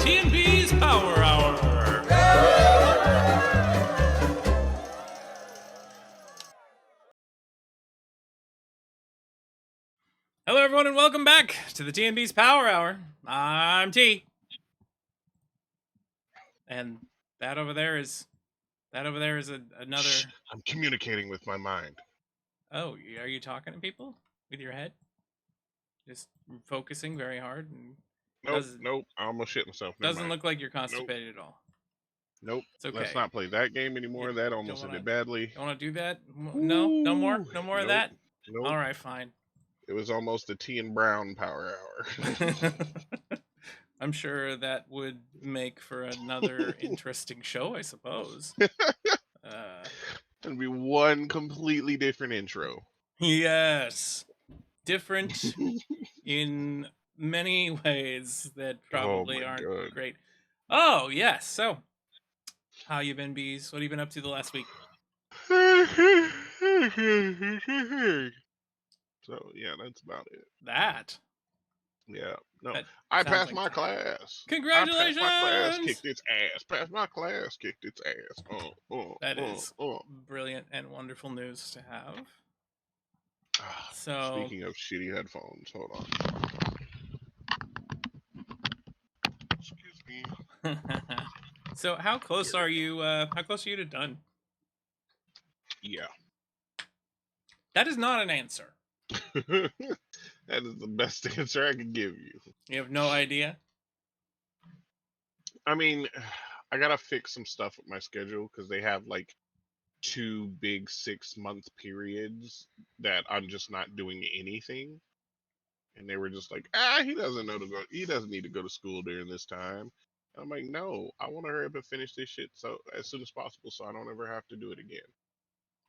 T Beaz Power Hour. Hello, everyone, and welcome back to the T Beaz Power Hour. I'm T, and that over there is another. I'm communicating with my mind. Oh, are you talking to people with your head? Just focusing very hard and. Nope. I almost shit myself. Doesn't look like you're constipated at all. Nope. It's okay. Let's not play that game anymore. That almost ended badly. You want to do that? No more of that. Nope. All right, fine. It was almost the T and Brown Power Hour. I'm sure that would make for another interesting show, I suppose. It'd be one completely different intro. Yes, different in many ways that probably aren't great. Oh, yes. So, how you been, Beaz? What have you been up to the last week? So, yeah, that's about it. That? Yeah. No, I passed my class. Congratulations! I passed my class, kicked its ass. Passed my class, kicked its ass. That is brilliant and wondeful news to have. So, speaking of shitty headphones, hold on. Excuse me. So, how close are you? How close are you to done? Yeah. That is not an answer. That is the best answer I can give you. You have no idea? I mean, I gotta fix some stuff with my schedule because they have like 2 big 6-month periods that I'm just not doing anything. And they were just like, he doesn't need to go to school during this time. And I'm like, no, I want to hurry up and finish this shit so as soon as possible so I don't ever have to do it again.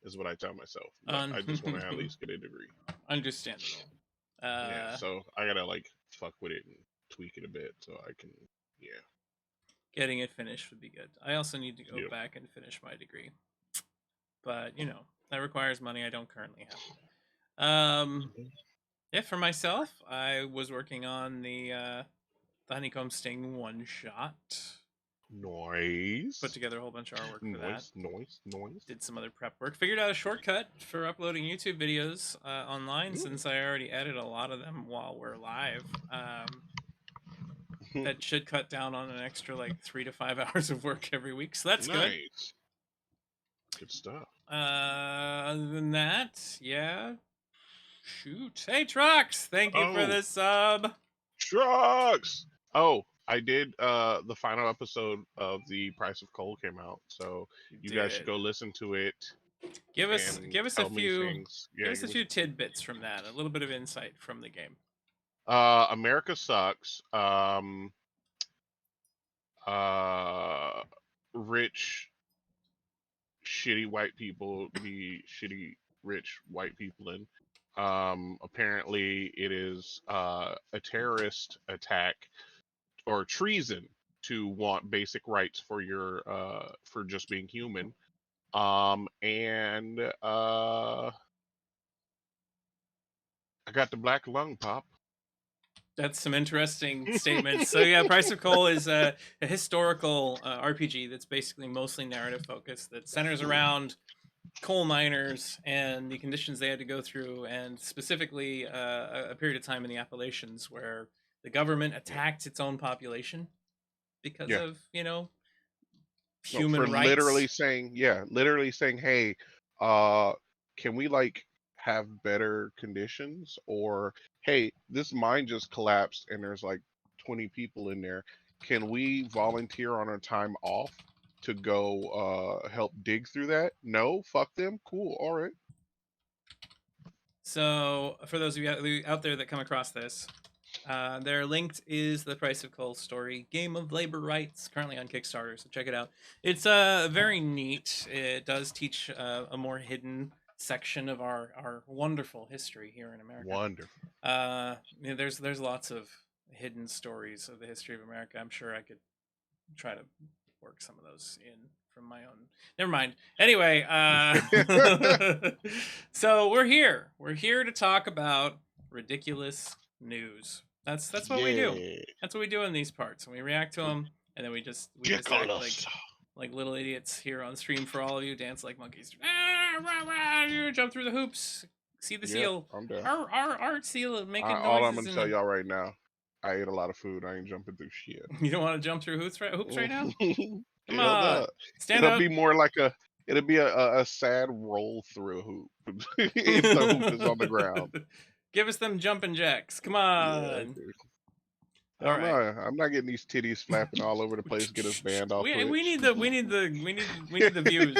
Is what I tell myself. But I just want to at least get a degree. Understandable. Yeah, so I gotta like fuck with it and tweak it a bit so I can, Getting it finished would be good. I also need to go back and finish my degree. But, that requires money I don't currently have. Yeah, for myself, I was working on the Honeycomb Sting one-shot. Nice. Put together a whole bunch of artwork for that. Nice. Did some other prep work. Figured out a shortcut for uploading YouTube videos online since I already edit a lot of them while we're live. That should cut down on an extra 3 to 5 hours of work every week, so that's good. Good stuff. Other than that, yeah. Shoot. Hey, Trucks! Thank you for the sub. Trucks! Oh, I did, the final episode of The Price of Coal came out, so you guys should go listen to it. Give us a few tidbits from that, a little bit of insight from the game. America sucks. Rich, shitty white people be shitty, rich white people in. Apparently it is a terrorist attack or treason to want basic rights for your for just being human. And I got the black lung pop. That's some interesting statements. So yeah, Price of Coal is a historical RPG that's basically mostly narrative focused, that centers around coal miners and the conditions they had to go through, and specifically a period of time in the Appalachians where the government attacked its own population because of, human rights. Literally saying, hey, can we have better conditions? Or, hey, this mine just collapsed and there's 20 people in there. Can we volunteer on our time off to go help dig through that? No, fuck them. Cool, all right. So for those of you out there that come across this, their linked is the Price of Coal story, Game of Labor Rights, currently on Kickstarter, so check it out. It's very neat. It does teach a more hidden section of our wonderful history here in America. Wonderful. There's lots of hidden stories of the history of America. I'm sure I could try to work some of those in from my own. Never mind. Anyway, so we're here to talk about ridiculous news That's what we do. Yeah. That's what we do in these parts, and we react to them, and then we just act Ridiculous. like little idiots here on stream for all of you, dance like monkeys. You jump through the hoops, see the Yep, seal. I'm done. Our art seal making All I'm noises gonna in tell the. y'all right now, I ate a lot of food. I ain't jumping through shit. You don't want to jump through hoops right now? Come Hell on, no. stand It'll up. be more like it'll be a sad roll through a hoop if the hoop is on the ground. Give us them jumping jacks. Come Yeah. on. All Hell no. right. I'm not getting these titties flapping all over the place. Get us banned off Twitch. We need the views.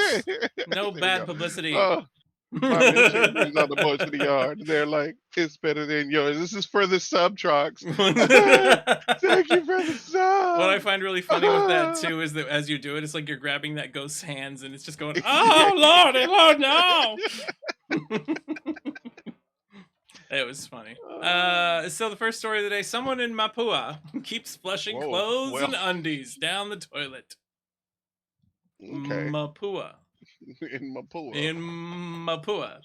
No There we bad go. publicity. Oh, my mention brings all the boys to the yard. They're like, it's better than yours. This is for the sub trucks. Thank you for the sub. What I find really funny with that too is that as you do it, it's like you're grabbing that ghost's hands and it's just going, oh Lord, no. It was funny. So the first story of the day: someone in Mapua keeps flushing clothes and undies down the toilet. Okay. Mapua. In Mapua.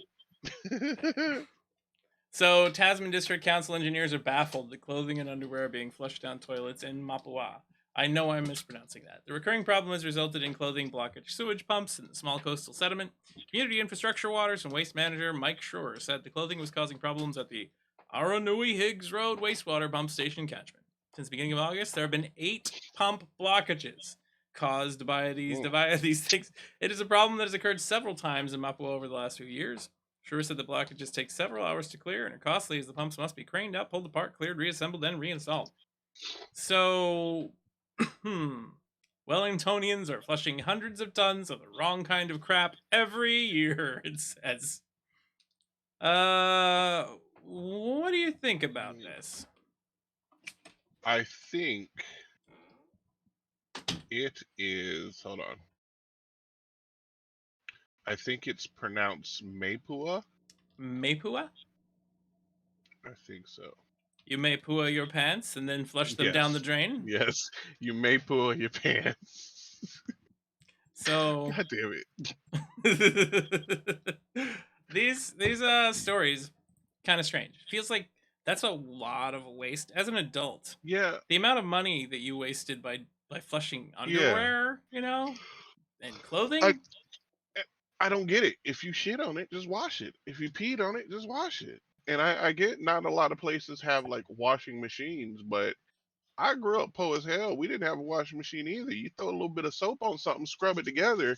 So Tasman District Council engineers are baffled that clothing and underwear are being flushed down toilets in Mapua. I know I'm mispronouncing that. The recurring problem has resulted in clothing blockage sewage pumps in the small coastal sediment. Community Infrastructure Waters and Waste Manager Mike Schroer said the clothing was causing problems at the Aranui Higgs Road wastewater pump station catchment. Since the beginning of August, there have been 8 pump blockages caused by these things. It is a problem that has occurred several times in Mapua over the last few years. Schroer said the blockages take several hours to clear and are costly as the pumps must be craned up, pulled apart, cleared, reassembled, and reinstalled. So Wellingtonians are flushing hundreds of tons of the wrong kind of crap every year, it says. What do you think about this? I think it is. Hold on. I think it's pronounced Mapua. Mapua? I think so. You Mapua your pants and then flush them down the drain? Yes, you Mapua your pants. So God damn it. These stories kind of strange. Feels like that's a lot of waste as an adult. Yeah. The amount of money that you wasted by flushing underwear, you know, and clothing. I don't get it. If you shit on it, just wash it. If you peed on it, just wash it. And I get not a lot of places have like washing machines, but I grew up poor as hell. We didn't have a washing machine either. You throw a little bit of soap on something, scrub it together,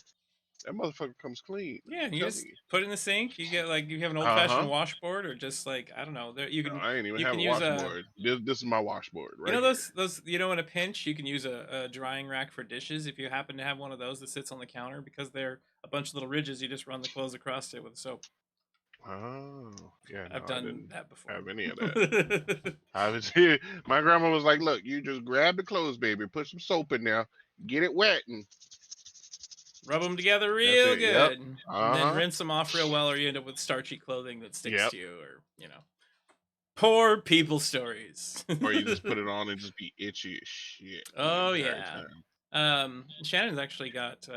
that motherfucker comes clean. Yeah, you just put it in the sink. You get like you have an old fashioned washboard, or just like I don't know. There you can. No, I ain't even you have can a use washboard. This is my washboard, right? You know those you know in a pinch you can use a drying rack for dishes if you happen to have one of those that sits on the counter because they're a bunch of little ridges. You just run the clothes across it with soap. Oh, yeah. No, I've done I didn't that before. have any of that. I was here. My grandma was like, "Look, you just grab the clothes, baby, put some soap in there, get it wet, and rub them together real good, yep. And then rinse them off real well, or you end up with starchy clothing that sticks to you, or poor people stories. Or you just put it on and just be itchy as shit. Oh yeah. Shannon's actually got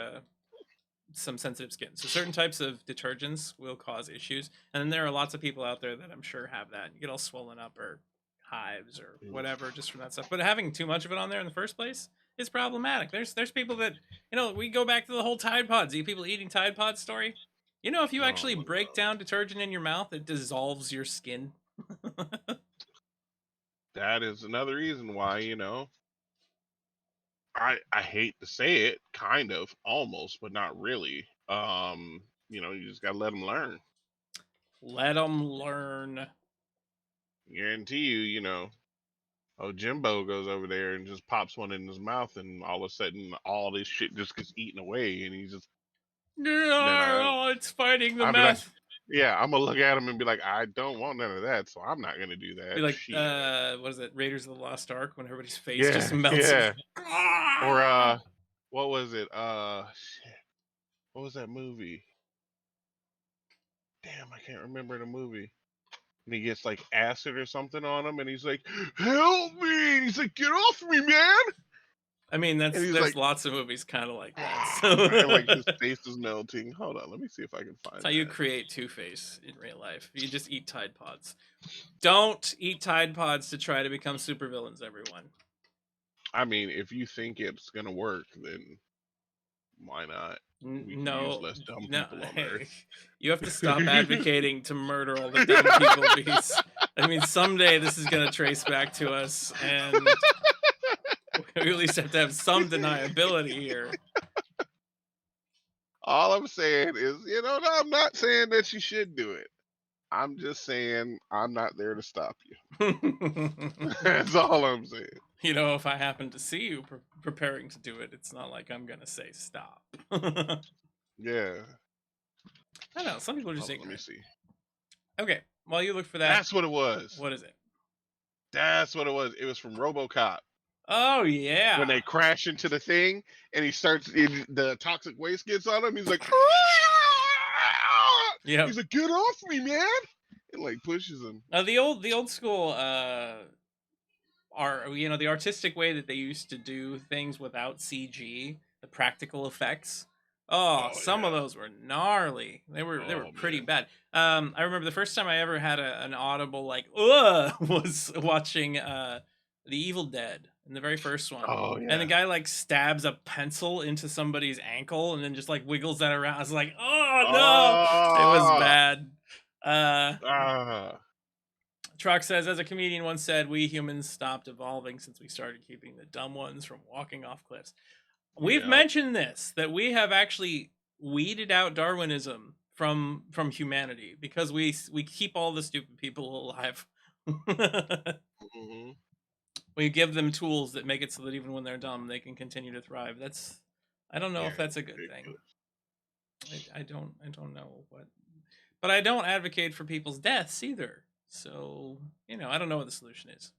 some sensitive skin, so certain types of detergents will cause issues, and then there are lots of people out there that I'm sure have that. You get all swollen up or hives or whatever just from that stuff. But having too much of it on there in the first place is problematic. There's people that we go back to the whole Tide Pods. You people eating Tide Pods story. If you actually break down detergent in your mouth, it dissolves your skin. That is another reason why I hate to say it, kind of, almost, but not really. You just gotta let them learn. Let them learn. Guarantee you, Jimbo goes over there and just pops one in his mouth, and all of a sudden, all this shit just gets eaten away, and he's just. It's fighting the meth. Yeah, I'm gonna look at him and be like, I don't want none of that, so I'm not gonna do that. Be like, what is it, Raiders of the Lost Ark, when everybody's face just melts. Yeah. Or what was it? Shit. What was that movie? Damn, I can't remember the movie. And he gets like acid or something on him, and he's like, "Help me!" And he's like, "Get off me, man!" I mean, And he's there's like, lots of movies kind of like that. and like So his face is melting. Hold on, let me see if I can that's find how you that. create Two-Face in real life. You just eat Tide Pods. Don't eat Tide Pods to try to become supervillains, everyone. I mean, if you think it's gonna work, then why not? We can use No, less dumb no. people on Hey, Earth. you have to stop advocating to murder all the dumb people, Beast. I mean, someday this is gonna trace back to us, and we at least have to have some deniability here. All I'm saying is, no, I'm not saying that you should do it. I'm just saying I'm not there to stop you. That's all I'm saying. You know, if I happen to see you preparing to do it, it's not like I'm gonna say stop. Yeah. I don't know. Some people are just Hold on, let me ignorant. see. Okay, while you look for that, That's what it was. what is it? That's what it was. It was from RoboCop. Oh When yeah. they crash into the thing and the toxic waste gets on him, he's like, Yep. he's like, get off me, man! And like pushes him. The old school the artistic way that they used to do things without CG, the practical effects. Oh, Oh some of yeah. those were gnarly. They were Oh pretty man. bad. I remember the first time I ever had an audible like ugh was watching The Evil Dead in the very first one. Oh And the yeah. guy like stabs a pencil into somebody's ankle and then just like wiggles that around. I was like, oh no, it was Oh. bad. Ah. Truck says, as a comedian once said, we humans stopped evolving since we started keeping the dumb ones from walking off cliffs. We've Yep. mentioned this, that we have actually weeded out Darwinism from humanity because we keep all the stupid people alive. hmm We give them tools that make it so that even when they're dumb, they can continue to thrive. I don't know Yeah, if that's it's a good thing. ridiculous. I don't know what, but I don't advocate for people's deaths either. So, I don't know what the solution is.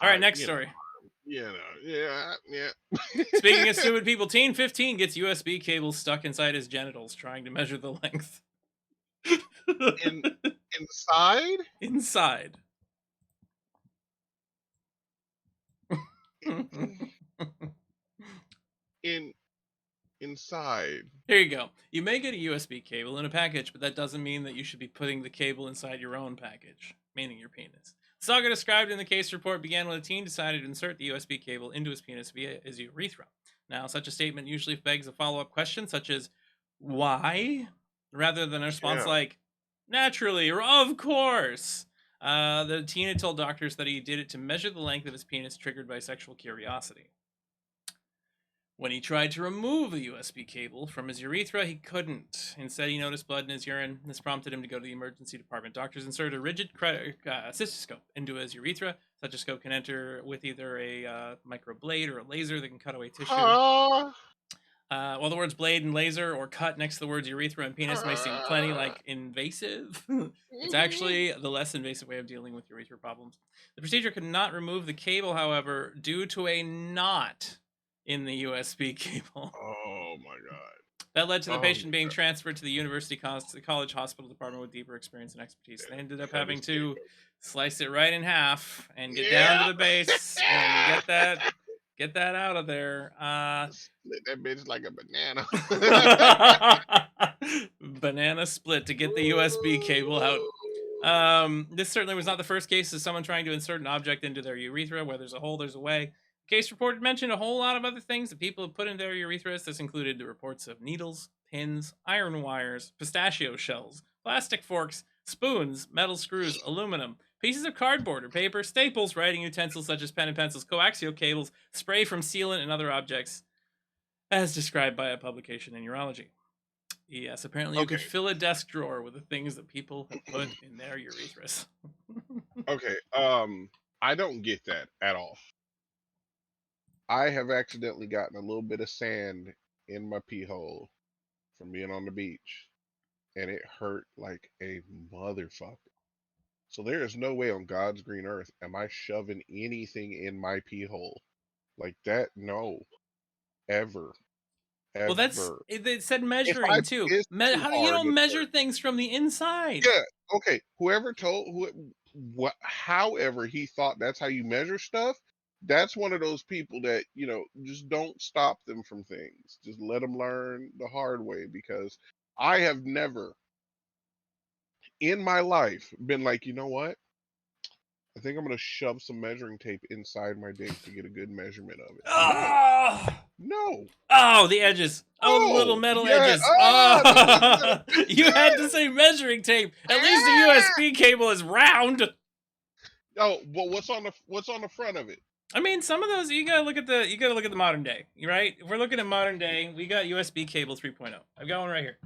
All right, next story. Yeah. Speaking of stupid people, teen 15 gets USB cable stuck inside his genitals trying to measure the length. Inside? Inside. Inside. Here you go. You may get a USB cable in a package, but that doesn't mean that you should be putting the cable inside your own package, meaning your penis. The saga described in the case report began when a teen decided to insert the USB cable into his penis via his urethra. Now, such a statement usually begs a follow-up question, such as, why? Rather than a response Yeah. like, naturally, or of course. The teen had told doctors that he did it to measure the length of his penis triggered by sexual curiosity. When he tried to remove the USB cable from his urethra, he couldn't. Instead, he noticed blood in his urine. This prompted him to go to the emergency department. Doctors inserted a rigid cystoscope into his urethra. Such a scope can enter with either a microblade or a laser that can cut away tissue. While the words blade and laser or cut next to the words urethra and penis may seem plenty like invasive, it's actually the less invasive way of dealing with urethra problems. The procedure could not remove the cable, however, due to a knot in the USB cable. Oh my god. That led to the Oh patient my being god. transferred to the University College Hospital Department with deeper experience and expertise. They ended up Cut having his to cable. slice it right in half and get down to Yeah. the base and get that out of there. Split that bitch like a banana. Banana split to get the USB cable out. This certainly was not the first case of someone trying to insert an object into their urethra. Where there's a hole, there's a way. The case report mentioned a whole lot of other things that people have put in their urethras. This included the reports of needles, pins, iron wires, pistachio shells, plastic forks, spoons, metal screws, aluminum, pieces of cardboard or paper, staples, writing utensils such as pen and pencils, coaxial cables, spray from sealant, and other objects, as described by a publication in Urology. Yes, apparently you Okay. could fill a desk drawer with the things that people have put in their urethras. Okay. I don't get that at all. I have accidentally gotten a little bit of sand in my pee hole from being on the beach, and it hurt like a motherfucker. So there is no way on God's green earth am I shoving anything in my pee hole like that. No, ever, Well, ever. it said If measuring I too. piss too How do you hard, don't it measure hurts. things from the inside? Yeah. Okay. Whoever told what, however he thought that's how you measure stuff. that's one of those people that, just don't stop them from things. Just let them learn the hard way, because I have never in my life been like, you know what? I think I'm gonna shove some measuring tape inside my dick to get a good measurement of it. No, Oh, no, oh, the edges. Oh, the little oh, metal yeah, edges. this is what Oh, it you had to is. say measuring tape. At least the Ah! USB cable is round. Oh, but what's on the front of it? I mean, some of those you gotta look at the modern day, right? If we're looking at modern day, we got USB cable 3.0. I've got one right here.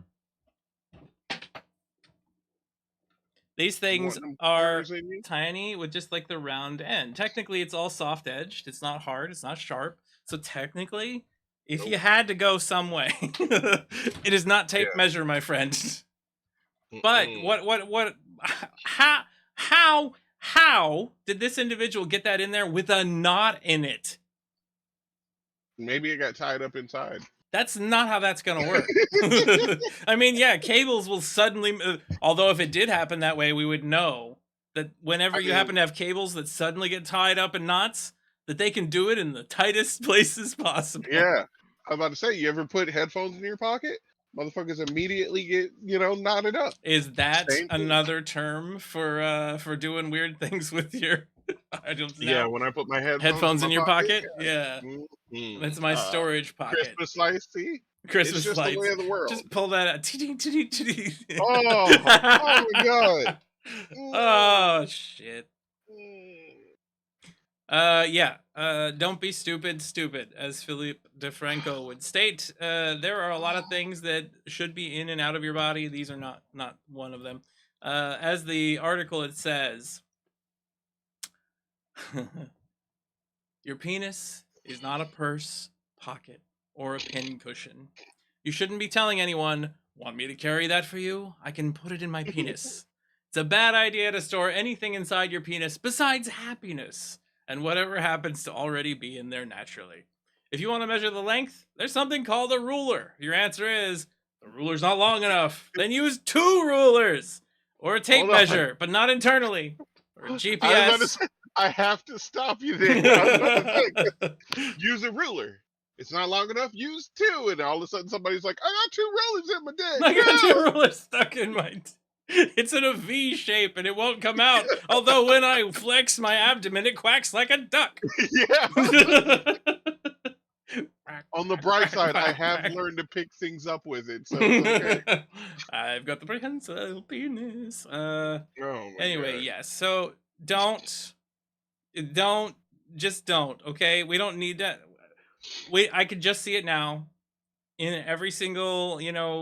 These You things want them are corners in you? tiny with just like the round end. Technically, it's all soft edged. It's not hard. It's not sharp. So technically, if Nope. you had to go some way, it is not tape Yeah. measure, my friend. But Mm-mm. what? How did this individual get that in there with a knot in it? Maybe it got tied up inside. That's not how that's gonna work. I mean, yeah, cables will suddenly. Although if it did happen that way, we would know that whenever I you mean, happen to have cables that suddenly get tied up in knots, that they can do it in the tightest places possible. yeah. I was about to say, you ever put headphones in your pocket? Motherfuckers immediately get, knotted up. Is that Same thing. another term for doing weird things with your items Yeah, now? when I put my Headphones my in your pocket. pocket? Yeah, Mm-mm. that's my storage pocket. Christmas lights, see? It's Christmas just the way lights. of the world. Just pull that out. Oh my god. Oh shit. Mm. Yeah. Don't be stupid, as Philippe DeFranco would state. There are a lot of things that should be in and out of your body. These are not one of them. As the article it says, your penis is not a purse, pocket, or a pin cushion. You shouldn't be telling anyone, want me to carry that for you? I can put it in my penis. It's a bad idea to store anything inside your penis besides happiness and whatever happens to already be in there naturally. If you want to measure the length, there's something called a ruler. Your answer is, the ruler's not long enough. Then use 2 rulers. Or a tape Hold on. measure, but not internally. Or a I was about to GPS. say, I have to stop you there. I was about to say, use a ruler. It's not long enough. Use 2, and all of a sudden somebody's like, "I got 2 rulers in my dick." I got No! 2 rulers stuck in my. It's in a V shape and it won't come out. Although when I flex my abdomen, it quacks like a duck. Yeah. On the bright side, I have learned to pick things up with it, so it's okay. I've got the prehensile penis. Oh my Anyway, god. yes. So don't, just don't. Okay, we don't need that. I could just see it now. In every single,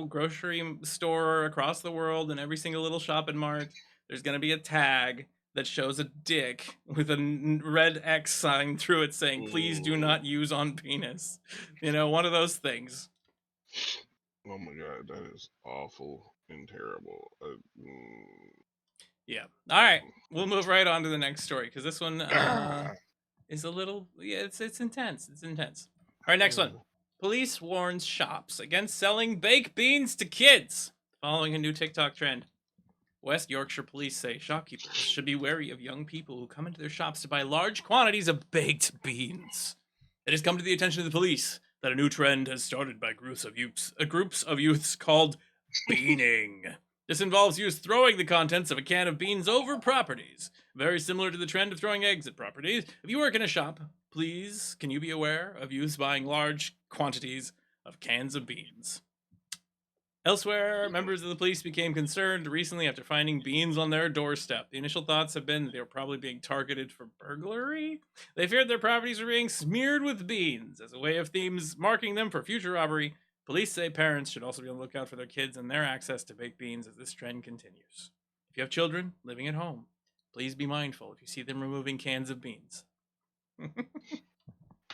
grocery store across the world, and every single little shopping mart, there's gonna be a tag that shows a dick with a red X sign through it saying, "Please do not use on penis." One of those things. Oh my god, that is awful and terrible. Yeah. All right, we'll move right on to the next story because this one Ah. is a little. Yeah, it's intense. It's intense. All right, next one. Police warns shops against selling baked beans to kids, following a new TikTok trend. West Yorkshire police say shopkeepers should be wary of young people who come into their shops to buy large quantities of baked beans. It has come to the attention of the police that a new trend has started by groups of youths called beaning. This involves youths throwing the contents of a can of beans over properties, very similar to the trend of throwing eggs at properties. If you work in a shop, please, can you be aware of youths buying large quantities of cans of beans? Elsewhere, members of the police became concerned recently after finding beans on their doorstep. The initial thoughts have been they were probably being targeted for burglary. They feared their properties were being smeared with beans as a way of thieves marking them for future robbery. Police say parents should also be on the lookout for their kids and their access to baked beans as this trend continues. If you have children living at home, please be mindful if you see them removing cans of beans.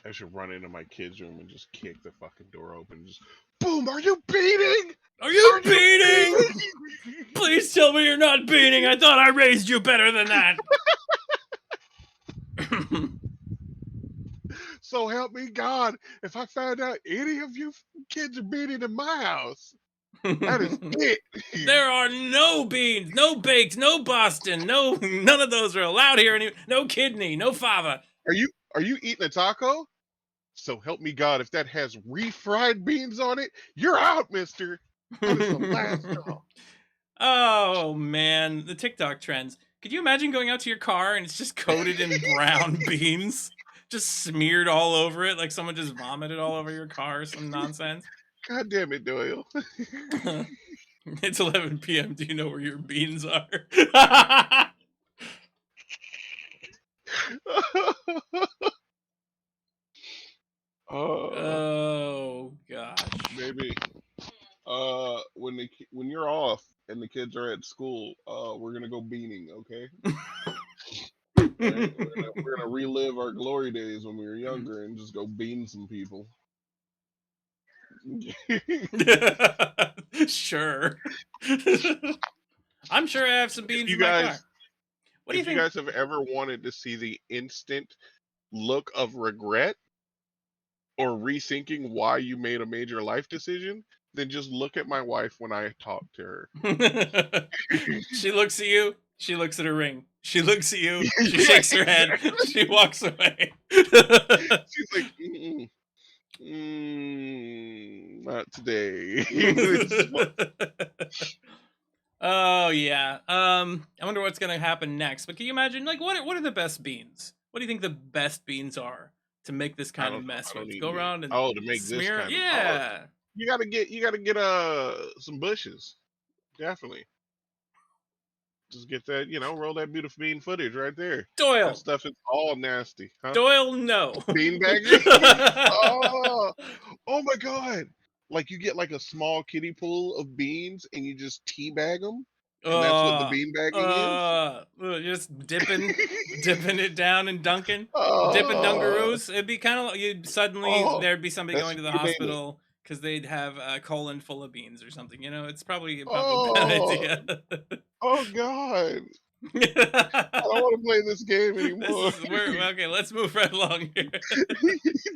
I should run into my kids' room and just kick the fucking door open. Just boom! Are you beating? Are you beating? Please tell me you're not beating. I thought I raised you better than that. So help me God, if I found out any of you kids are beating in my house, that is it. There are no beans, no baked, no Boston, none of those are allowed here. No kidney, no fava. Are you eating a taco? So help me God, if that has refried beans on it, you're out, mister. That is the last straw. Oh man, the TikTok trends. Could you imagine going out to your car and it's just coated in brown beans? Just smeared all over it, like someone just vomited all over your car or some nonsense. God damn it, Doyle. It's 11 p.m. Do you know where your beans are? uh, Oh gosh. Maybe when you're off and the kids are at school, we're gonna go beaning, okay? All right, we're gonna relive our glory days when we were younger and just go bean some people. Sure. I'm sure I have some if beans you in my guys car. What do you if you think? guys have ever wanted to see the instant look of regret or rethinking why you made a major life decision, then just look at my wife when I talk to her. She looks at you. She looks at her ring. She looks at you. She Right, shakes her head. exactly. She walks away. She's like, not today. This is Oh yeah. I wonder what's gonna happen next. But can you imagine, like, what are the best beans? What do you think the best beans are to make this I kind of don't know. mess I don't with? eat Go meat. around and Oh, to make this smear. kind of Yeah. you gotta get some bushes. Definitely. Just get that, roll that beautiful bean footage right there. That Doyle. stuff is all nasty, huh? Doyle, no. Bean bagging? Oh, oh my god. Like you get like a small kiddie pool of beans and you just teabag them, and that's what the uh, bean bagging is. just dipping it down and dipping Oh, dungaroos. It'd be kind of like suddenly oh, there'd be somebody that's going to what the you name it. hospital because they'd have a colon full of beans or something. It's probably a bad Oh, idea. oh god. I don't want to play this game This anymore. is we're okay. Let's move right along here.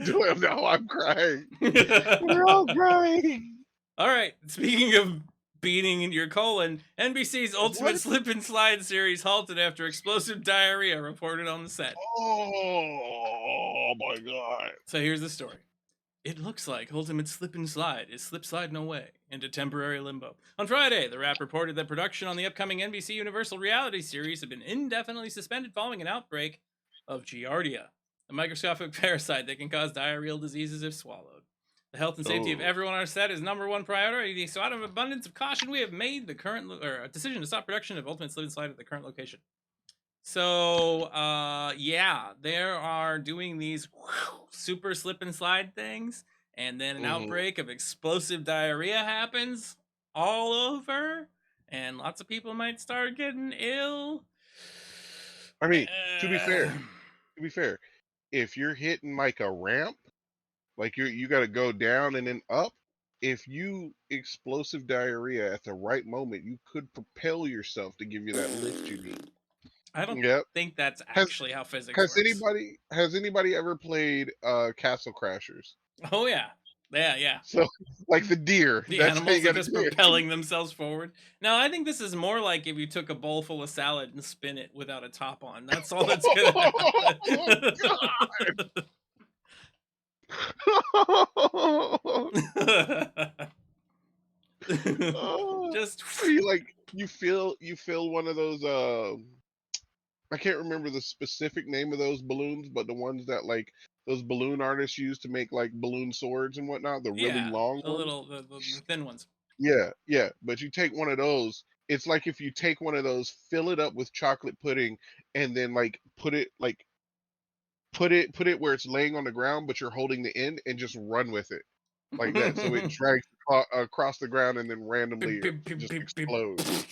Doyle, now I'm crying. We're all crying. All right. Speaking of beating in your colon, NBC's Ultimate What? Slip and Slide series halted after explosive diarrhea reported on the set. Oh my god. So here's the story. It looks like Ultimate Slip and Slide is slip sliding away into temporary limbo. On Friday, the Wrap reported that production on the upcoming NBC Universal reality series had been indefinitely suspended following an outbreak of Giardia, a microscopic parasite that can cause diarrheal diseases if swallowed. The health and safety of Oh. everyone on our set is number one priority, so out of abundance of caution, we have made the current a decision to stop production of Ultimate Slip and Slide at the current location. So, yeah, they are doing these super slip and slide things, and then an Mhm. outbreak of explosive diarrhea happens all over, and lots of people might start getting ill. I mean, to be Uh, fair, to be fair, if you're hitting like a ramp, like you got to go down and then up. If you explosive diarrhea at the right moment, you could propel yourself to give you that lift you need. I don't Yep. think that's Has actually how physics has works. anybody ever played Castle Crashers? Oh yeah, yeah. So like the deer, The that's how you animals are got to just do it. propelling themselves forward. Now, I think this is more like if you took a bowl full of salad and spin it without a top on. That's all that's gonna Oh happen. god! Oh, Just or you feel one of those I can't remember the specific name of those balloons, but the ones that like those balloon artists use to make like balloon swords and whatnot, the really yeah, long the ones. little the thin ones. Yeah, yeah. But you take one of those, it's like if you take one of those, fill it up with chocolate pudding, and then like put it where it's laying on the ground, but you're holding the end and just run with it like that. So it drags across the ground and then randomly Beep, beep, beep, just beep, beep. explodes.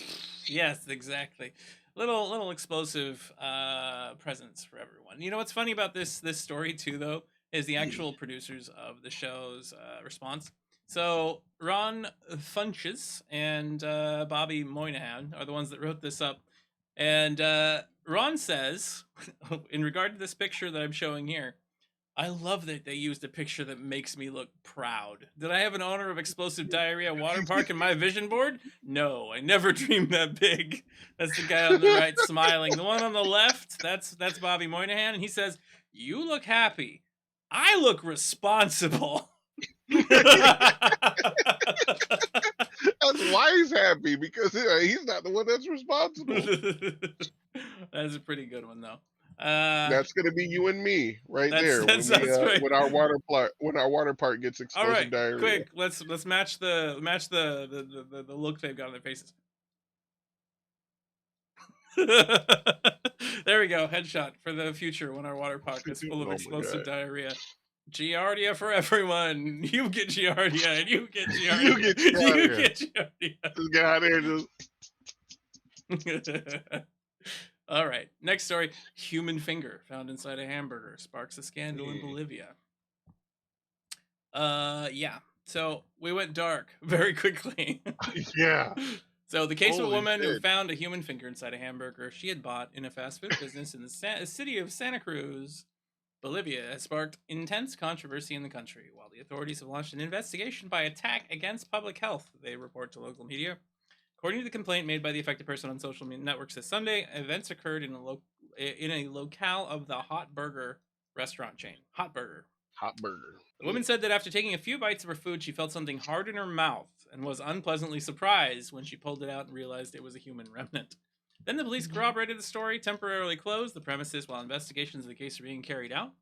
Yes, exactly. Little explosive presents for everyone. You know what's funny about this story too, though, is the actual producers of the show's response. So Ron Funches and Bobby Moynihan are the ones that wrote this up, and Ron says, in regard to this picture that I'm showing here, I love that they used a picture that makes me look proud. Did I have an owner of explosive diarrhea water park in my vision board? No, I never dreamed that big. That's the guy on the right smiling. The one on the left, that's Bobby Moynihan, and he says, You look happy. I look responsible. That's why he's happy, because he's not the one that's responsible. That's a pretty good one, though. That's gonna be you and me right there That sounds right. when our water park gets All right, explosive diarrhea. quick. Let's match the look they've got on their faces. There we go. Headshot for the future when our water park is full of Oh my explosive god. diarrhea. Giardia for everyone. You get Giardia, and you get Giardia. You get You Giardia. get Giardia. This guy out there just All right. Next story. Human finger found inside a hamburger sparks a scandal in Mm. Bolivia. Yeah. So we went dark very quickly. Yeah. So the case of a Holy woman who shit. found a human finger inside a hamburger she had bought in a fast food business in the city of Santa Cruz, Bolivia, has sparked intense controversy in the country. While the authorities have launched an investigation by attack against public health, they report to local media. According to the complaint made by the affected person on social media networks this Sunday, events occurred in a locale of the Hot Burger restaurant chain. Hot Burger. Hot burger. The woman said that after taking a few bites of her food, she felt something hard in her mouth and was unpleasantly surprised when she pulled it out and realized it was a human remnant. Then the police corroborated the story, temporarily closed the premises while investigations of the case are being carried out.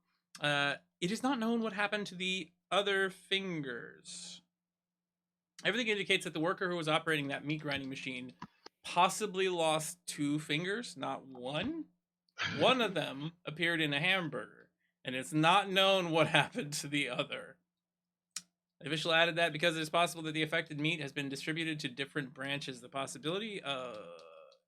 It is not known what happened to the other fingers. Everything indicates that the worker who was operating that meat grinding machine possibly lost 2 fingers, not one. One of them appeared in a hamburger, and it's not known what happened to the other. The official added that because it is possible that the affected meat has been distributed to different branches, the possibility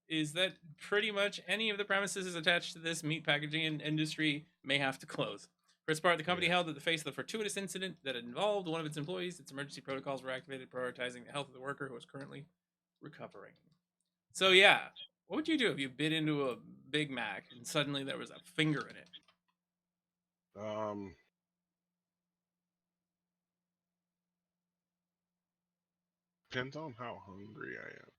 is that pretty much any of the premises attached to this meat packaging industry may have to close. For its part, the company held that the face of the fortuitous incident that involved one of its employees, its emergency protocols were activated, prioritizing the health of the worker who was currently recovering. So yeah, what would you do if you bit into a Big Mac and suddenly there was a finger in it? Depends on how hungry I am.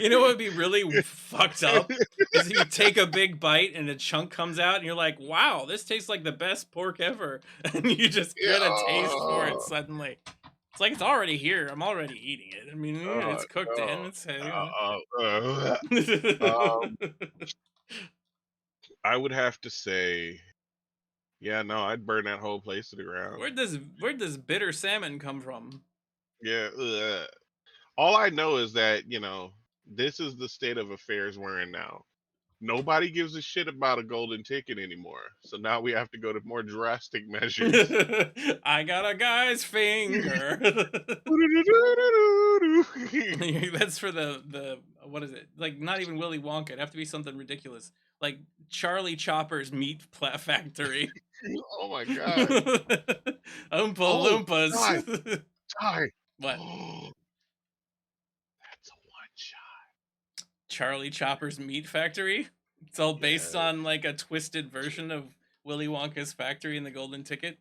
You know what would be really fucked up is if you take a big bite and a chunk comes out and you're like, wow, this tastes like the best pork ever. And you just get a taste for it suddenly. It's like it's already here. I'm already eating it. I mean, it's cooked in. It's I would have to say, yeah, no, I'd burn that whole place to the ground. Where'd this bitter salmon come from? Yeah. All I know is that, this is the state of affairs we're in now. Nobody gives a shit about a golden ticket anymore. So now we have to go to more drastic measures. I got a guy's finger. That's for the what is it? Like not even Willy Wonka. It'd have to be something ridiculous. Like Charlie Chopper's meat factory. Oh my god. Oompa Loompas. Die. What? That's a one shot. Charlie Chopper's meat factory? It's all based on like a twisted version of Willy Wonka's factory in the Golden Ticket.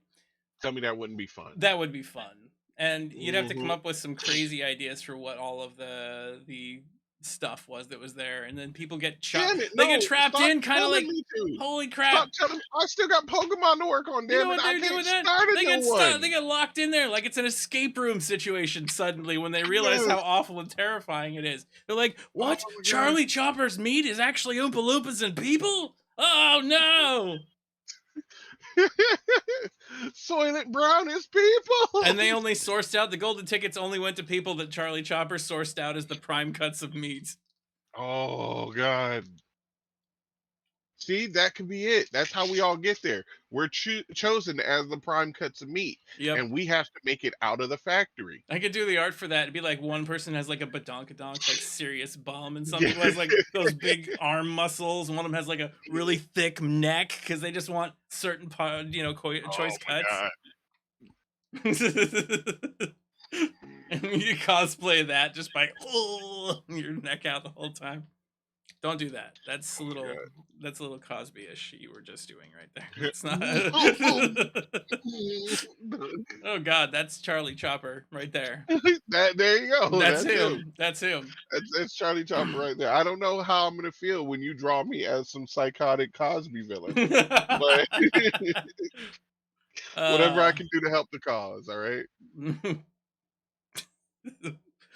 Tell me that wouldn't be fun. That would be fun. And you'd have to come up with some crazy ideas for what all of the stuff was that was there, and then people get get trapped in, kind of like, holy crap! I still got Pokemon to work on. Damn, you know what they do with that? They get locked in there like it's an escape room situation. Suddenly, when they realize how awful and terrifying it is, they're like, "What? Oh Charlie Chopper's meat is actually Oompa Loompas and people? Oh no!" Soylent Brown is people, and they only sourced out the golden tickets. Only went to people that Charlie Chopper sourced out as the prime cuts of meat. Oh god! See, that could be it. That's how we all get there. We're chosen as the prime cuts of meat, and we have to make it out of the factory. I could do the art for that. It'd be like one person has like a badonkadonk, like serious bum, and some people has like those big arm muscles, and one of them has like a really thick neck because they just want certain choice cuts. And you cosplay that just by your neck out the whole time. Don't do that. That's a little Oh Cosby-ish you were just doing right there. That's not. my god. Oh God, that's Charlie Chopper right there. That there you go. That's That's him. him. That's him. That's Charlie Chopper right there. I don't know how I'm gonna feel when you draw me as some psychotic Cosby villain, but whatever I uh, can do to help the cause. All right.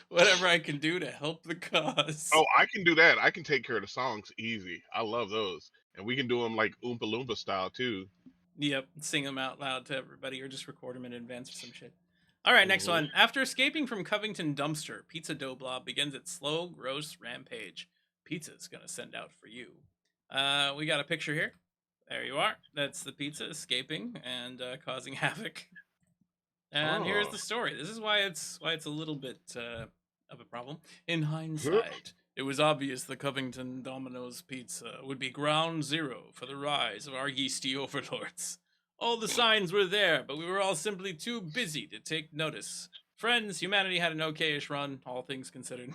whatever I can do to help the cause. Oh, I can do that. I can take care of the songs easy. I love those, and we can do them like Oompa Loompa style too. Yep, sing them out loud to everybody, or just record them in advance or some shit. All right, next Hmm. one. After escaping from Covington dumpster, Pizza Dough Blob begins its slow, gross rampage. Pizza's gonna send out for you. We got a picture here. There you are. That's the pizza escaping and causing havoc. And here's Oh. the story. This is why it's a little bit of a problem. In hindsight, it was obvious the Covington Domino's Pizza would be ground zero for the rise of our yeasty overlords. All the signs were there, but we were all simply too busy to take notice. Friends, humanity had an okayish run, all things considered.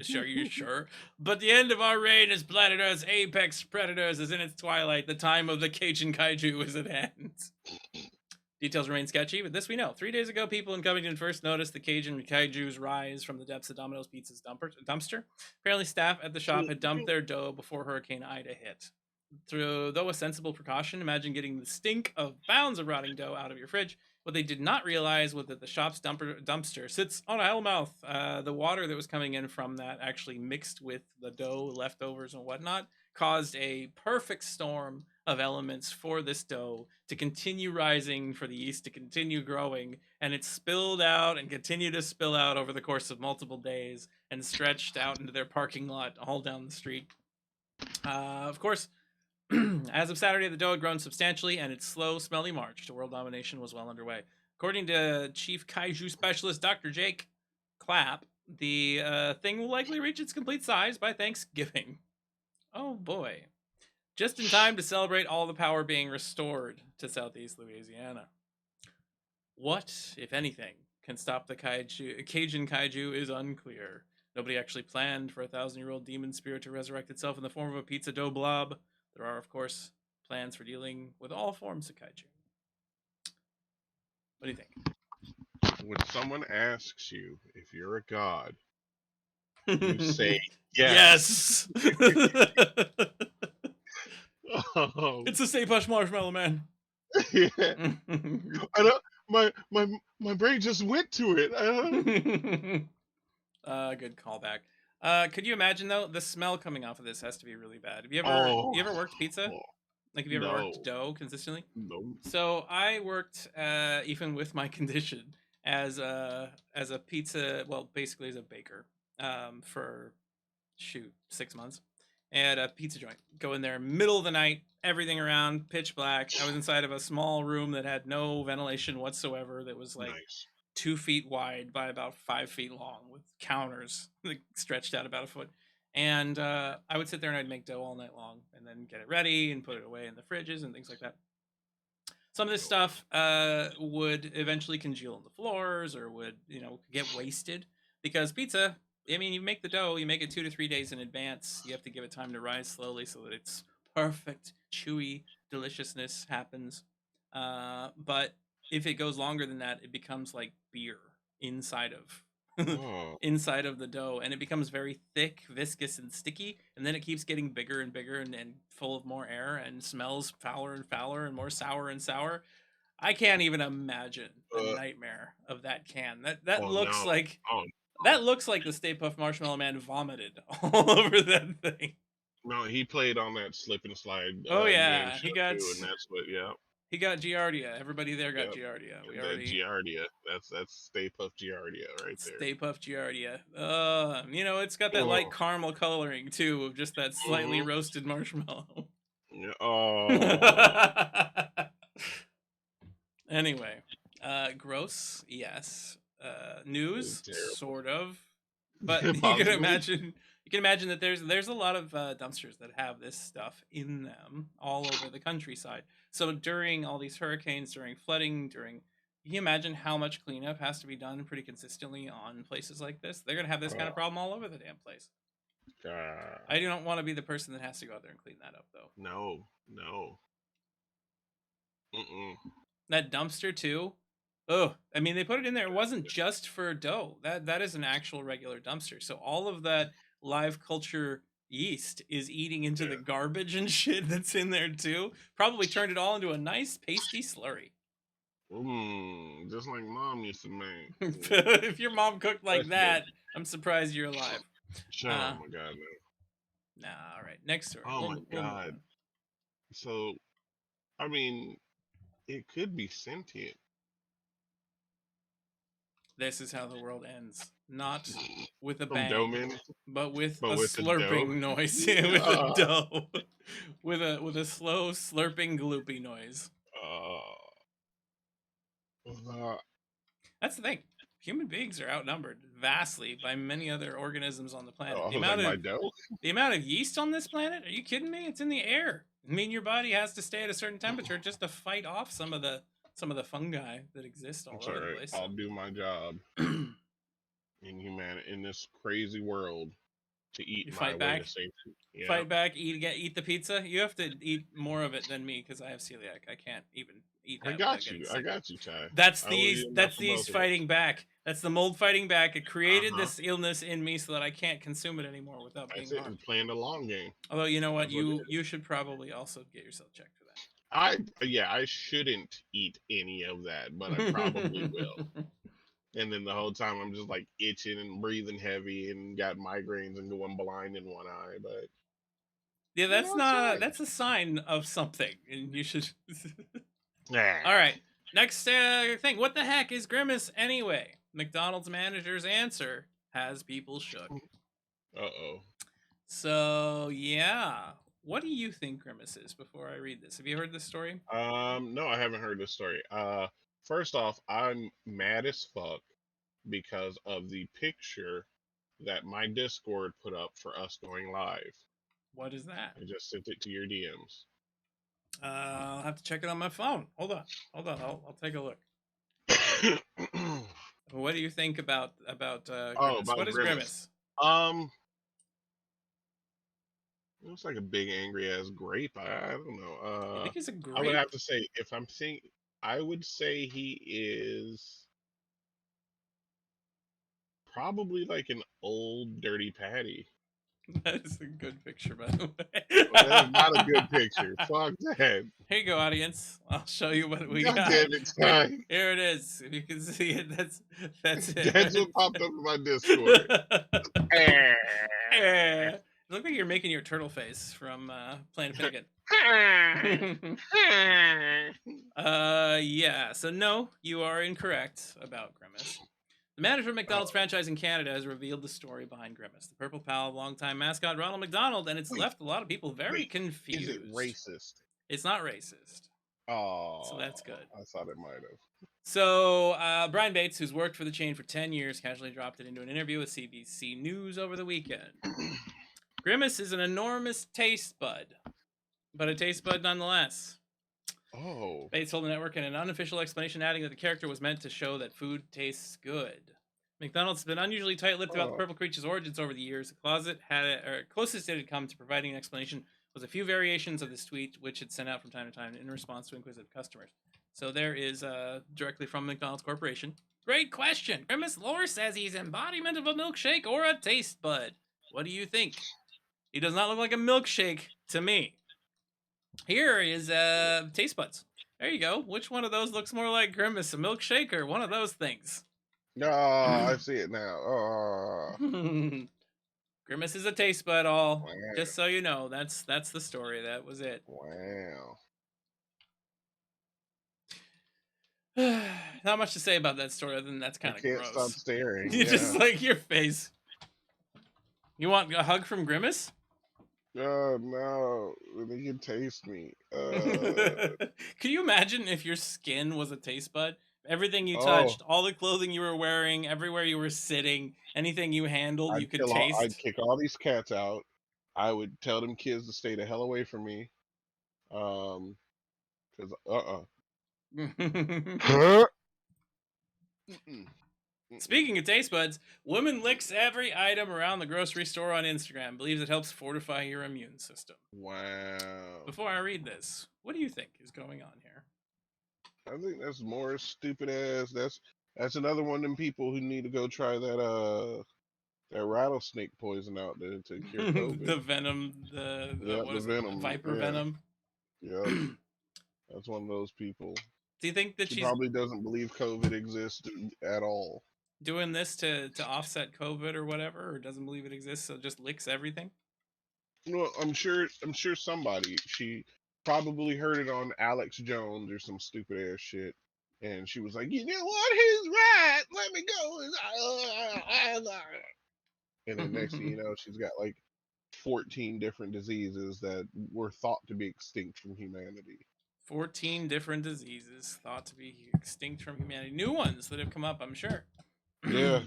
Sure, you sure? But the end of our reign as planet Earth's apex predators is in its twilight. The time of the Cajun Kaiju is at hand. Details remain sketchy, but this we know. 3 days ago, people in Covington first noticed the Cajun Kaiju's rise from the depths of Domino's Pizza's dumpster. Apparently, staff at the shop had dumped their dough before Hurricane Ida hit. Though a sensible precaution, imagine getting the stink of pounds of rotting dough out of your fridge. What they did not realize was that the shop's dumpster sits on a hellmouth. The water that was coming in from that actually mixed with the dough leftovers and whatnot caused a perfect storm of elements for this dough to continue rising, for the yeast to continue growing, and it spilled out and continued to spill out over the course of multiple days and stretched out into their parking lot all down the street. Of course, as of Saturday, the dough had grown substantially, and its slow, smelly march to world domination was well underway. According to Chief Kaiju Specialist Dr. Jake Clapp, the thing will likely reach its complete size by Thanksgiving. Oh boy. Just in time to celebrate all the power being restored to Southeast Louisiana. What, if anything, can stop the Cajun Kaiju is unclear. Nobody actually planned for a 1,000-year-old demon spirit to resurrect itself in the form of a pizza dough blob. There are, of course, plans for dealing with all forms of kaiju. What do you think? When someone asks you if you're a god, you say Yes. yes. Oh, It's a Stay Puft Marshmallow Man. yeah. I don't. My brain just went to it. Good callback. Could you imagine though? The smell coming off of this has to be really bad. Have Oh, you ever worked pizza? Like, have you ever worked no, dough consistently? no, So I worked, even with my condition, as a pizza, well, basically as a baker, for 6 months, at a pizza joint. Go in there, middle of the night, everything around pitch black. I was inside of a small room that had no ventilation whatsoever. That was like nice. 2 feet wide by about 5 feet long, with counters like stretched out about a foot. And I would sit there and I'd make dough all night long, and then get it ready and put it away in the fridges and things like that. Some of this stuff would eventually congeal on the floors, or would get wasted, because pizza. I mean, you make the dough, you make it 2 to 3 days in advance. You have to give it time to rise slowly so that it's perfect, chewy deliciousness happens. But if it goes longer than that, it becomes like beer inside of Oh, inside of the dough, and it becomes very thick, viscous, and sticky. And then it keeps getting bigger and bigger, and full of more air, and smells fouler and fouler and more sour and sour. I can't even imagine the uh, nightmare of that can. That oh looks no, like oh the Stay Puft Marshmallow Man vomited all over that thing. no. He played on that slip and slide Oh game yeah, show too, and that's what. Yeah, he got Giardia. Everybody there got yep. Giardia. We That already Giardia. That's Stay Puft Giardia right there. Stay Puft Giardia. It's got that light Oh, caramel coloring too, of just that slightly hmm. roasted marshmallow. Yeah. Oh, Anyway, gross, yes. News, terrible. sort of. But Possibly. you can imagine that there's a lot of dumpsters that have this stuff in them all over the countryside. So during all these hurricanes, during flooding, you can imagine how much cleanup has to be done pretty consistently on places like this. They're gonna have this kind of Oh, problem all over the damn place. I do not want to be the person that has to go out there and clean that up, though. No, no. Mm-mm. That dumpster too. Oh, I mean, they put it in there. It wasn't just for dough. That is an actual regular dumpster. So all of that live culture yeast is eating into the garbage and shit that's in there too. Probably turned it all into a nice pasty slurry. Just like Mom used to make. If your mom cooked like that, I'm surprised you're alive. Oh my god, no. Nah, all right. Next story. Oh my god. So, I mean, it could be sentient. This is how the world ends. Not with a From bang, Doughman, but with but a with the dough. slurping noise. With a dough. With a slow slurping gloopy noise. That's the thing. Human beings are outnumbered vastly by many other organisms on the planet. Oh, the amount of yeast on this planet? Are you kidding me? It's in the air. I mean, your body has to stay at a certain temperature just to fight off some of the fungi that exist all over the place. I'll do my job in this crazy world to eat you my fight way back? to safety. Yeah. Fight back, eat the pizza. You have to eat more of it than me because I have celiac. I can't even eat that. I got you, Ty. That's these fighting back. That's the mold fighting back. It created this illness in me so that I can't consume it anymore without being harmed. Playing the long game. Although you know what, you should probably also get yourself checked for that. I shouldn't eat any of that, but I probably will. And then the whole time I'm just like itching and breathing heavy and got migraines and going blind in one eye. But yeah, that's a sign of something, and you should. All right, next thing. What the heck is grimace anyway? McDonald's manager's answer has people shook. Uh-oh. So yeah, what do you think grimace is? Before I read this, have you heard this story? No, I haven't heard this story. First off, I'm mad as fuck because of the picture that my Discord put up for us going live. What is that? I just sent it to your DMs. I'll have to check it on my phone. Hold on. I'll take a look. What do you think about grimace? What is grimace? It looks like a big angry ass grape. I don't know. I think he's a grape. I would have to say, I would say he is probably like an old dirty patty. That is a good picture, by the way. That is not a good picture. Fuck that. Here you go, audience. I'll show you what we got. Damn it, time. Here it is. If you can see it, that's it. That's what popped up in my Discord. It looks like you're making your turtle face from playing Finnegan. Yeah. So no, you are incorrect about grimace. The manager of McDonald's franchise in Canada has revealed the story behind Grimace, the purple pal of longtime mascot Ronald McDonald, and it's left a lot of people very confused. Is it racist? It's not racist. Oh, so that's good. I thought it might have. So Brian Bates, who's worked for the chain for 10 years, casually dropped it into an interview with CBC News over the weekend. Grimace is an enormous taste bud, but a taste bud nonetheless. Oh. Bates told the network in an unofficial explanation, adding that the character was meant to show that food tastes good. McDonald's has been unusually tight-lipped about the purple creature's origins over the years. The closest it had come to providing an explanation was a few variations of this tweet, which it sent out from time to time in response to inquisitive customers. So there is directly from McDonald's Corporation. Great question. Grimace lore says he's embodiment of a milkshake or a taste bud. What do you think? He does not look like a milkshake to me. Here is taste buds. There you go. Which one of those looks more like Grimace, a milkshake or one of those things? No, I see it now. Grimace is a taste bud. Wow. Just so you know, that's the story. That was it. Wow. Not much to say about that story other than that's kind of gross. Can't stop staring. You just like your face. You want a hug from Grimace? Oh no, they can taste me. Could you imagine if your skin was a taste bud? Everything you touched, all the clothing you were wearing, everywhere you were sitting, anything you handled, you could taste. I'd kick all these cats out. I would tell them kids to stay the hell away from me. Because Speaking of taste buds, woman licks every item around the grocery store on Instagram. Believes it helps fortify your immune system. Wow. Before I read this, what do you think is going on here? I think that's more stupid ass. That's another one of them people who need to go try that rattlesnake poison out to cure COVID. The venom, the Yep, what the is it? The venom. viper Yeah, venom. yep. That's one of those people. Do you think that She she's probably doesn't believe COVID exists at all. doing this to offset COVID or whatever, or doesn't believe it exists, so just licks everything? Well, I'm sure somebody. She probably heard it on Alex Jones or some stupid ass shit, and she was like, you know what? He's right. Let me go. And then next thing you know, she's got like 14 different diseases that were thought to be extinct from humanity. 14 different diseases thought to be extinct from humanity. New ones that have come up, I'm sure. Yeah.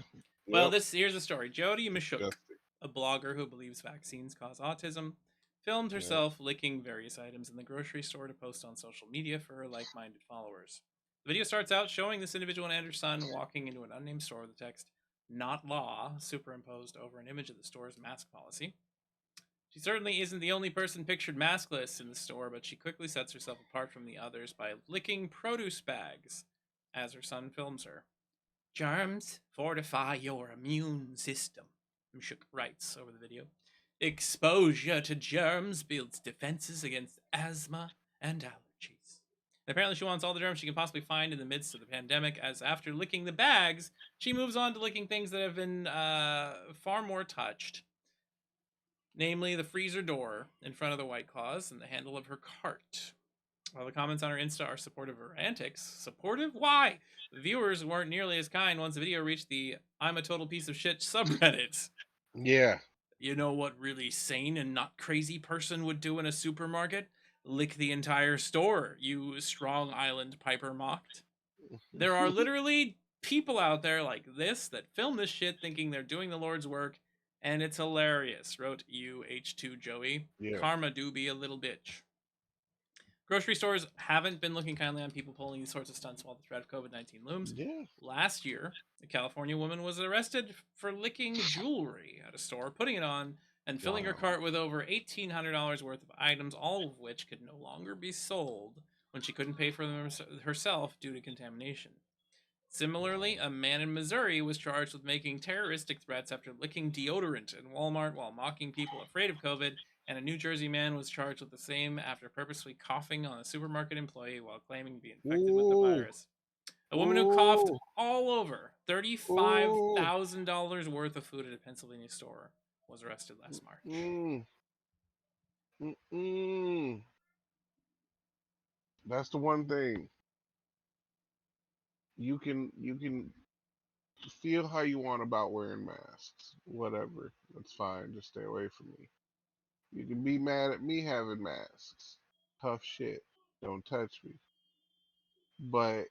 Well, Yep. here's a story. Jody Mashuk, Disgusting. a blogger who believes vaccines cause autism, filmed Yeah. herself licking various items in the grocery store to post on social media for her like-minded followers. The video starts out showing this individual and her son walking into an unnamed store with the text "Not Law" superimposed over an image of the store's mask policy. She certainly isn't the only person pictured maskless in the store, but she quickly sets herself apart from the others by licking produce bags as her son films her. Germs fortify your immune system, Mshuk writes over the video. Exposure to germs builds defenses against asthma and allergies. And apparently, she wants all the germs she can possibly find in the midst of the pandemic, as after licking the bags, she moves on to licking things that have been far more touched, namely the freezer door in front of the White Claws and the handle of her cart. While the comments on her Insta are supportive of her antics, supportive? Why? The viewers weren't nearly as kind once the video reached the "I'm a total piece of shit" subreddit. Yeah. You know what really sane and not crazy person would do in a supermarket? Lick the entire store, you Strong Island Piper mocked. There are literally people out there like this that film this shit thinking they're doing the Lord's work, and it's hilarious, wrote UH2 Joey. Yeah. Karma do be a little bitch. Grocery stores haven't been looking kindly on people pulling these sorts of stunts while the threat of COVID-19 looms. Yeah. Last year, a California woman was arrested for licking jewelry at a store, putting it on, and filling her cart with over $1,800 worth of items, all of which could no longer be sold when she couldn't pay for them herself due to contamination. Similarly, a man in Missouri was charged with making terroristic threats after licking deodorant in Walmart while mocking people afraid of COVID, and a New Jersey man was charged with the same after purposely coughing on a supermarket employee while claiming to be infected with the virus. A woman who coughed all over $35,000 worth of food at a Pennsylvania store was arrested last March. That's the one thing. You can feel how you want about wearing masks. Whatever. That's fine. Just stay away from me. You can be mad at me having masks. Tough shit. Don't touch me. But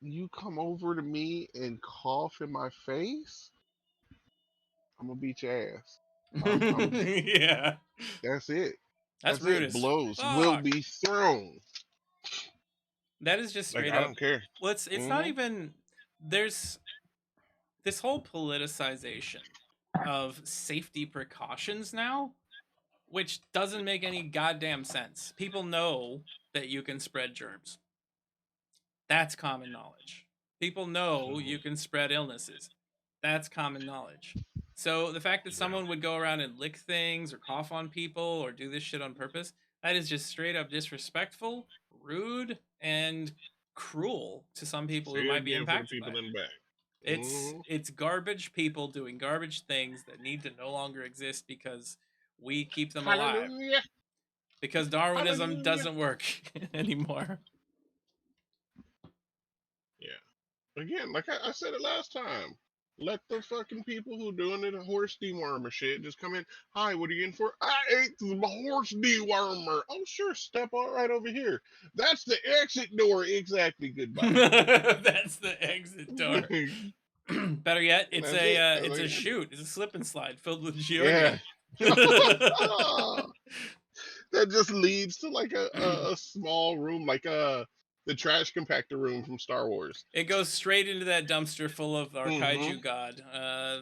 you come over to me and cough in my face, I'm gonna beat your ass. Yeah. That's it. That's That's rude it. as Blows will fuck. be thrown. That is just Like, straight I up. don't care. Well, it's not even. There's this whole politicization of safety precautions now, which doesn't make any goddamn sense. People know that you can spread germs. That's common knowledge. People know you can spread illnesses. That's common knowledge. So the fact that someone would go around and lick things or cough on people or do this shit on purpose, that is just straight up disrespectful, rude, and cruel to some people who might be impacted by it. It's garbage people doing garbage things that need to no longer exist because we keep them alive. Hallelujah. Because Darwinism Hallelujah. doesn't work anymore. Yeah. Again, like I said it last time. Let the fucking people who doing it a horse dewormer shit just come in. Hi, what are you in for? I ate the horse dewormer. Oh, sure. Step on right over here. That's the exit door. Exactly. Goodbye. That's the exit door. Better yet, it's a chute. It's a slip and slide filled with Georgia. Yeah. That just leads to like a small room, like the trash compactor room from Star Wars. It goes straight into that dumpster full of our Mm-hmm. kaiju god,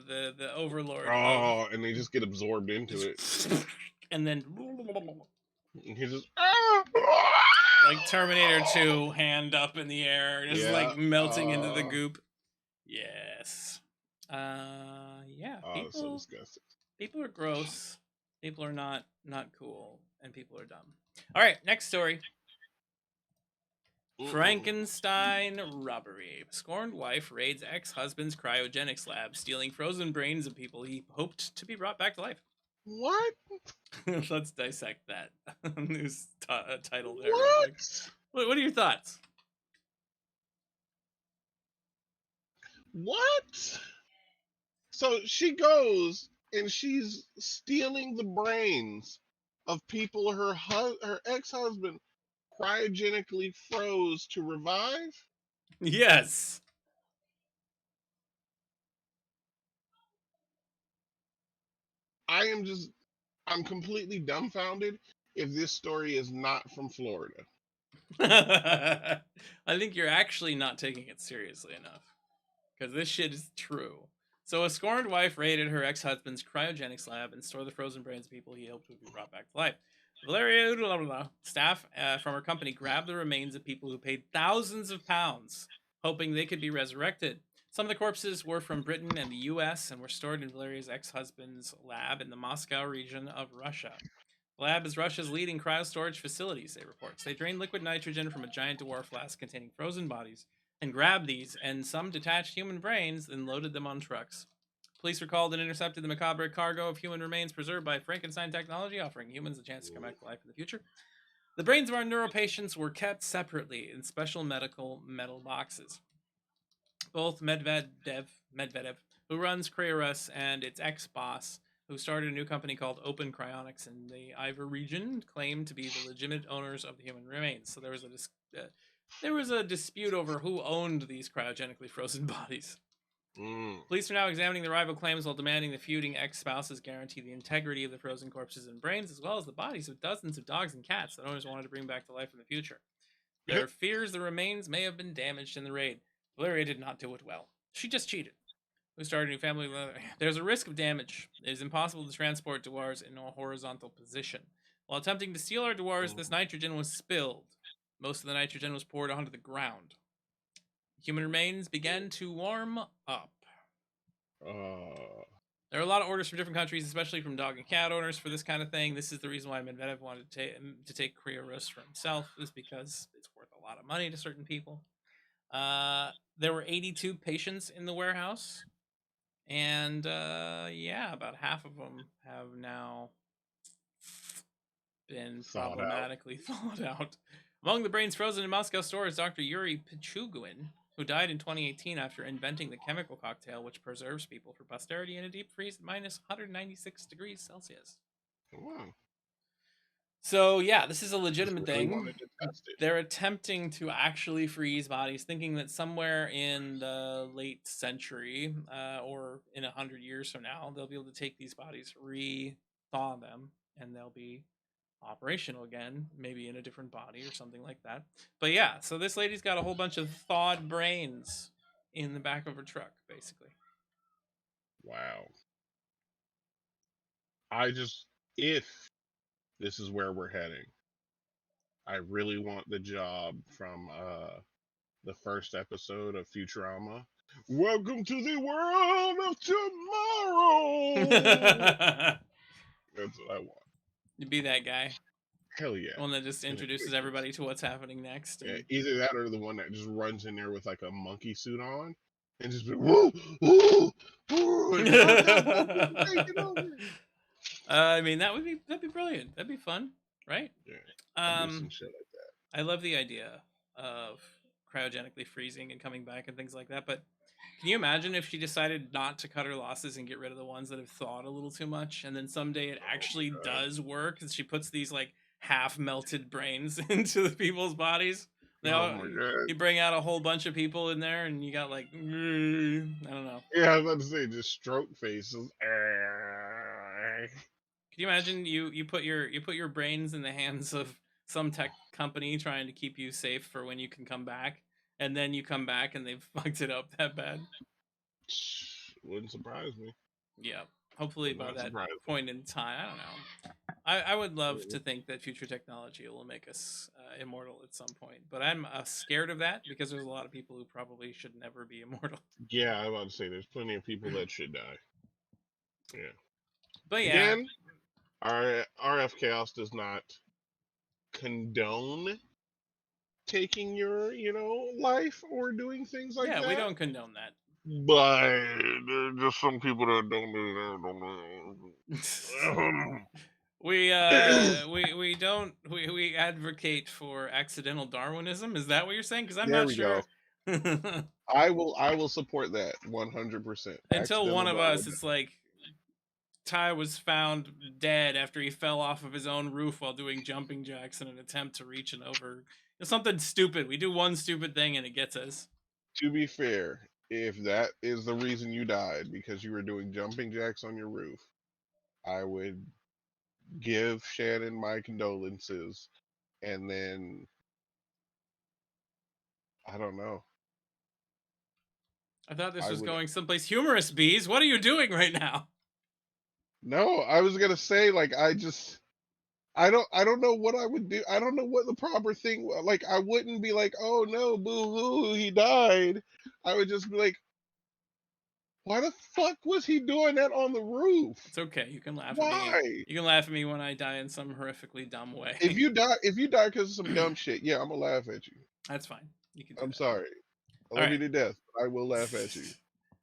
the overlord of Oh, and they just get absorbed into it. just and then And he's just like Terminator 2, hand up in the air, just yeah. like melting into the goop. Yes. Yeah, Oh, that's so people disgusting. are gross. People are not cool, and people are dumb. All right, next story. Frankenstein robbery. Scorned wife raids ex-husband's cryogenics lab, stealing frozen brains of people he hoped to be brought back to life. What? Let's dissect that news title there real quick. What? What are your thoughts? What? So she goes and she's stealing the brains of people her ex-husband cryogenically froze to revive. Yes. I'm completely dumbfounded if this story is not from Florida. I think you're actually not taking it seriously enough, because this shit is true. So a scorned wife raided her ex-husband's cryogenics lab and stole the frozen brains of people he hoped would be brought back to life. Valeria staff from her company grabbed the remains of people who paid thousands of pounds, hoping they could be resurrected. Some of the corpses were from Britain and the U.S. and were stored in Valeria's ex-husband's lab in the Moscow region of Russia. The lab is Russia's leading cryostorage facilities, they reports. They drained liquid nitrogen from a giant dwarf flask containing frozen bodies and grabbed these and some detached human brains and loaded them on trucks. Police were called and intercepted the macabre cargo of human remains preserved by Frankenstein technology, offering humans a chance to come back to life in the future. The brains of our neuropatients were kept separately in special medical metal boxes. Both Medvedev, who runs Cryos, and its ex-boss, who started a new company called Open Cryonics in the Ivor region, claimed to be the legitimate owners of the human remains. So there was a dispute over who owned these cryogenically frozen bodies. Police are now examining the rival claims while demanding the feuding ex-spouses guarantee the integrity of the frozen corpses and brains, as well as the bodies of dozens of dogs and cats that owners wanted to bring back to life in the future. There are fears the remains may have been damaged in the raid. Valeria did not do it well. She just cheated. We started a new family. There's a risk of damage. It is impossible to transport dewars in a horizontal position. While attempting to steal our dewars, this nitrogen was spilled. Most of the nitrogen was poured onto the ground. Human remains began to warm up. There are a lot of orders from different countries, especially from dog and cat owners for this kind of thing. This is the reason why Medvedev wanted to take Cryos for himself, is because it's worth a lot of money to certain people. There were 82 patients in the warehouse, and about half of them have now been problematically thawed out. Among the brains frozen in Moscow store is Dr. Yuri Pichugin, who died in 2018 after inventing the chemical cocktail which preserves people for posterity in a deep freeze at minus 196 degrees Celsius. Wow. So, yeah, this is a legitimate Really thing. wanted to test it. They're attempting to actually freeze bodies, thinking that somewhere in the late century, or in 100 years from now, they'll be able to take these bodies, re-thaw them, and they'll be operational again, maybe in a different body or something like that. But yeah, so this lady's got a whole bunch of thawed brains in the back of her truck, basically. Wow. If this is where we're heading, I really want the job from the first episode of Futurama. Welcome to the world of tomorrow. That's what I want. You be that guy. Hell yeah. One that just introduces everybody to what's happening next. Yeah, either that or the one that just runs in there with like a monkey suit on and just be woo, woo, woo, and taking over. I mean, that'd be brilliant. That'd be fun, right? Yeah, do some shit like that. I love the idea of cryogenically freezing and coming back and things like that. But can you imagine if she decided not to cut her losses and get rid of the ones that have thawed a little too much, and then someday it actually does work, and she puts these like half melted brains into the people's bodies? You bring out a whole bunch of people in there, and you got like I don't know. Yeah, I was about to say just stroke faces. Can you imagine you put your brains in the hands of some tech company trying to keep you safe for when you can come back, and then you come back and they've fucked it up that bad. Wouldn't surprise me. Yeah. Hopefully Would by not that surprise point in time, I don't know. I would love me. to think that future technology will make us immortal at some point, but I'm scared of that because there's a lot of people who probably should never be immortal. Yeah, I was about to say there's plenty of people that should die. Yeah. But yeah, Again, our RF Chaos does not condone taking your, life or doing things like yeah, we that. don't condone that. But there are just some people that don't do that. We advocate for accidental Darwinism. Is that what you're saying? Because I'm There not we go. sure. I will support that 100%. Until one Accidental of us, Darwin. it's like Ty was found dead after he fell off of his own roof while doing jumping jacks in an attempt to reach an over. It's something stupid. We do one stupid thing and it gets us. To be fair, if that is the reason you died because you were doing jumping jacks on your roof, I would give Shannon my condolences, and then I don't know. I thought this I was would going someplace humorous, Beaz. What are you doing right now? no. I was gonna say like I don't know what I would do. I don't know what the proper thing. Like I wouldn't be like, oh no, boo hoo, he died. I would just be like, why the fuck was he doing that on the roof? It's okay. You can laugh at me. Why? You can laugh at me when I die in some horrifically dumb way. If you die because of some dumb shit, yeah, I'm gonna laugh at you. That's fine. You can do I'm that. sorry. I All love you right. to death, but I will laugh at you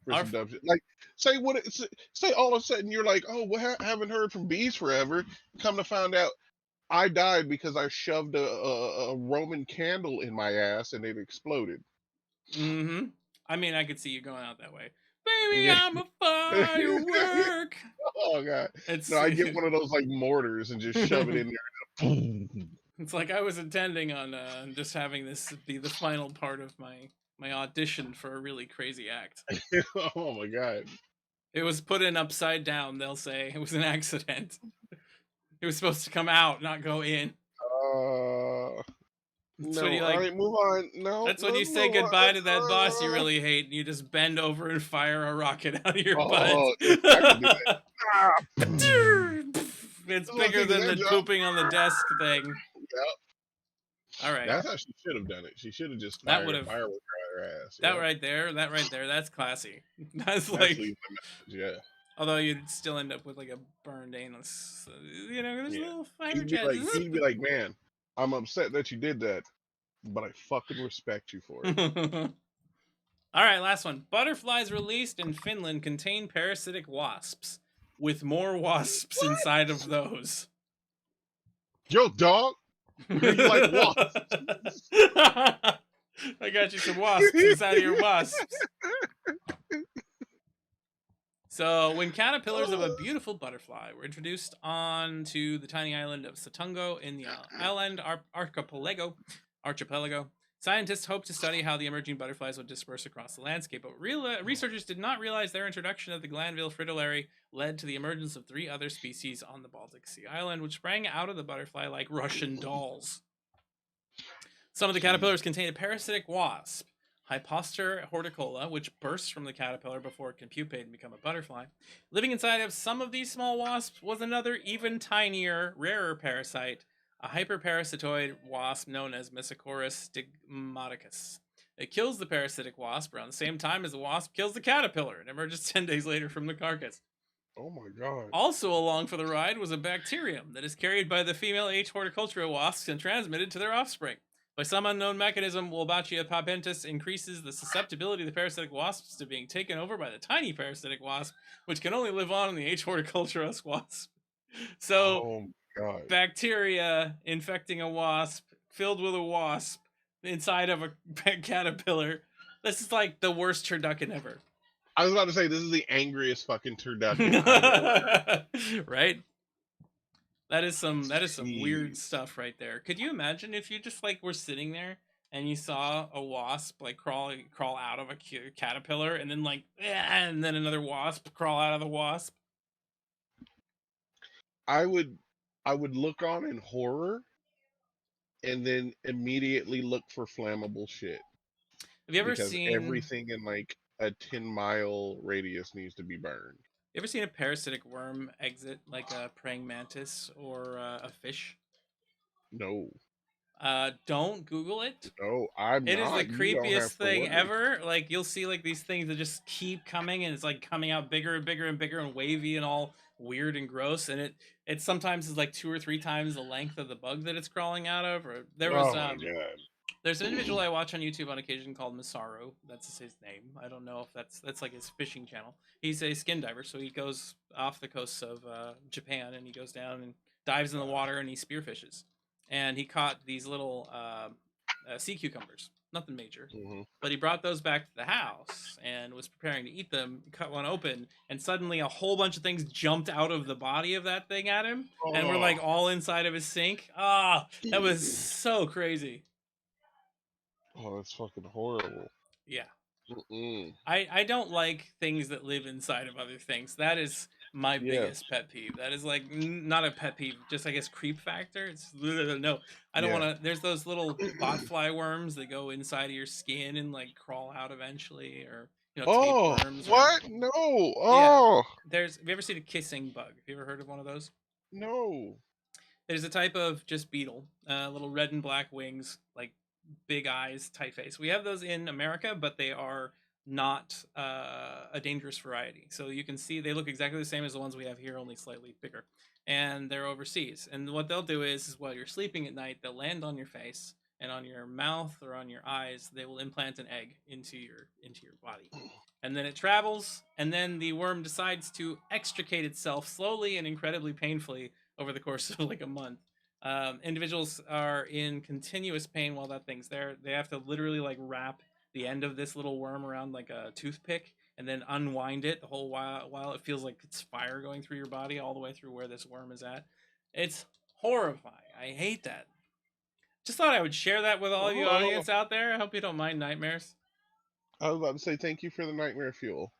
for Our some dumb shit. Like, say all of a sudden you're like, oh, well, haven't heard from bees forever. Come to find out, I died because I shoved a Roman candle in my ass and it exploded. mm-hmm. I mean, I could see you going out that way. Baby, Yeah. I'm a firework. Oh god. It's No, I get one of those like mortars and just shove it in there. it's like I was intending on just having this be the final part of my audition for a really crazy act. Oh my god. It was put in upside down. They'll say it was an accident. It was supposed to come out, not go in. Uh, That's when no. you All like. right, move on. No, That's when you let's say move goodbye to that boss you on. really hate, and you just bend over and fire a rocket out of your butt. Oh, if I could do that. Ah, It's I was bigger thinking than that the job. pooping on the desk thing. Yep. All right, That's how she should have done it. She should have just that fired would a have firework out her ass. that Yep. right there. That's classy. That's That's like. leaving a message. Yeah. Although you'd still end up with like a burned anus. There's a Yeah. little fire He'd be jet. like, he'd be like, man, I'm upset that you did that, but I fucking respect you for it. All right, last one. Butterflies released in Finland contain parasitic wasps, with more wasps inside of those. Yo, dog, you like wasps? I got you some wasps inside of your wasps. So, when caterpillars of a beautiful butterfly were introduced onto the tiny island of Satungo in the island archipelago, scientists hoped to study how the emerging butterflies would disperse across the landscape. But researchers did not realize their introduction of the Glanville fritillary led to the emergence of 3 other species on the Baltic Sea island, which sprang out of the butterfly like Russian dolls. Some of the caterpillars contain a parasitic wasp, Hyposter horticola, which bursts from the caterpillar before it can pupate and become a butterfly. Living inside of some of these small wasps was another even tinier, rarer parasite, a hyperparasitoid wasp known as Mesocorus stigmaticus. It kills the parasitic wasp around the same time as the wasp kills the caterpillar and emerges 10 days later from the carcass. Oh my god. Also along for the ride was a bacterium that is carried by the female H. horticultura wasps and transmitted to their offspring. By some unknown mechanism, Wolbachia papentis increases the susceptibility of the parasitic wasps to being taken over by the tiny parasitic wasp, which can only live on in the H. horticultura wasp. So, Oh my god. bacteria infecting a wasp, filled with a wasp, inside of a caterpillar. This is like the worst turducken ever. I was about to say this is the angriest fucking turducken I've ever heard. Right? That is some weird Jeez. stuff right there. Could you imagine if you just like were sitting there and you saw a wasp like crawl out of a caterpillar and then like and then another wasp crawl out of the wasp? I would look on in horror, and then immediately look for flammable shit Have you ever because seen everything in like a 10-mile radius needs to be burned. you ever seen a parasitic worm exit like a praying mantis or a fish? No, Don't Google it. no, I'm It is the not. You don't creepiest have to thing worry. ever. Like you'll see like these things that just keep coming and it's like coming out bigger and bigger and bigger and wavy and all weird and gross and it sometimes is like 2 or 3 times the length of the bug that it's crawling out of. Or Oh my god. there's an individual I watch on YouTube on occasion called Masaru. That's his name. I don't know if that's like his fishing channel. He's a skin diver, so he goes off the coasts of Japan and he goes down and dives in the water and he spearfishes. And he caught these little sea cucumbers. Nothing major, Hmm. but he brought those back to the house and was preparing to eat them. Cut one open, and suddenly a whole bunch of things jumped out of the body of that thing at him, and were Oh, like all inside of his sink. Ah, that was so crazy. oh, that's fucking horrible. Yeah. Mm-mm. I don't like things that live inside of other things. That is my Yes, biggest pet peeve. That is like not a pet peeve, just I guess creep factor. It's no. I don't yeah. want to. There's those little botfly worms that go inside of your skin and like crawl out eventually, or Oh, tapeworms, or what? No. yeah. Oh, Have you ever seen a kissing bug? Have you ever heard of one of those? no. There's a type of just beetle, little red and black wings, like big eyes, tight face. We have those in America, but they are not a dangerous variety. So you can see they look exactly the same as the ones we have here, only slightly bigger. And they're overseas. And what they'll do is while you're sleeping at night, they'll land on your face and on your mouth or on your eyes. They will implant an egg into your body. And then it travels, and then the worm decides to extricate itself slowly and incredibly painfully over the course of like a month. Individuals are in continuous pain while that thing's there. They have to literally like wrap the end of this little worm around like a toothpick and then unwind it the whole while it feels like it's fire going through your body all the way through where this worm is at. It's horrifying. I hate that. Just thought I would share that with all of you Oh, audience out there. I hope you don't mind nightmares. I was about to say thank you for the nightmare fuel.